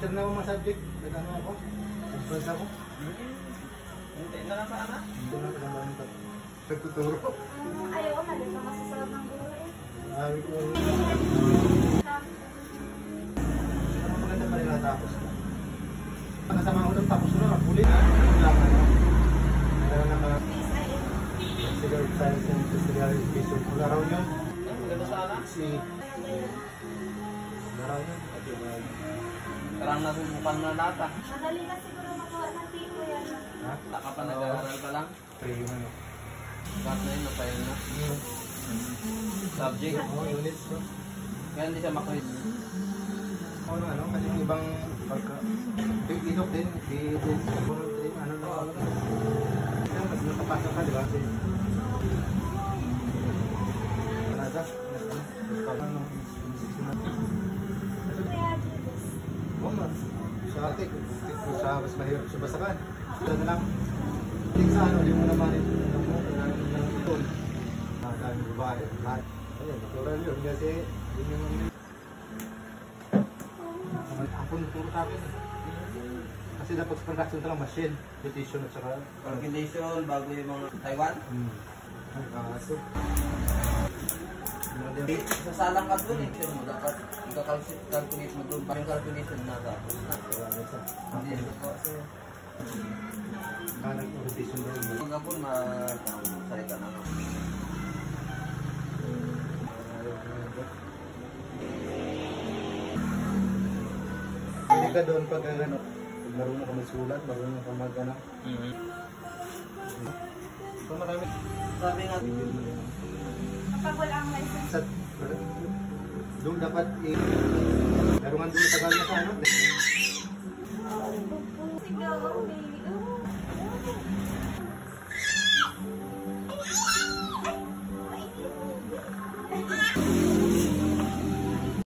Sir na mga subject, nag-ano ako? Nag-press ako? Hindi na lang sana? Hindi na kasama nito. Nagtuturo. Ayaw ko, malit na masasalat ng guro eh. Sabi ko, maganda pa rin natapos. Nakasama ko doon, tapos na, huli na. Meron na mga physical science and physical education. Wala raw yun. Maganda sana? Wala raw yun. Parang nasubukan na nata. Madali na siguro makuha ng tipo yan. Ha? Laka pa nag-aaral pa lang. Kaya yung ano. Bakit na yun, napayan na. Subject. Oo, units no? Kaya hindi siya makulit. Oo, ano, kasi yung ibang pagka... Ilok din, ano na ako. Kaya nagpapasok ka, di ba? Canada, ano, Kaya Jibus. oo man. Sa ate, kung sa mas mahirap sa basakan. Ito na lang. Hindi sa ano, di mo naman ito ng itol. Ang babae, lahat. Ayun, natural yun. Kasi, yun yung ako nagturo sa akin. Kasi dapat sa production talaga machine, petition at saka Calculation, bago yung mga Taiwan. ang kaso. Sasalang ka doon eh. Pero mo dapat ika-calculate mo doon. Yung calculation na tapos na. Hindi ito po. Kanang petition doon. Mga po masarita na ako. Hindi ka doon pag ano, marunong ka magsulat, marunong ka mag-ano. So marami. Sabi nga, Kapag wala ang license. Sa, doon dapat, larungan doon sa gano'n sa ano.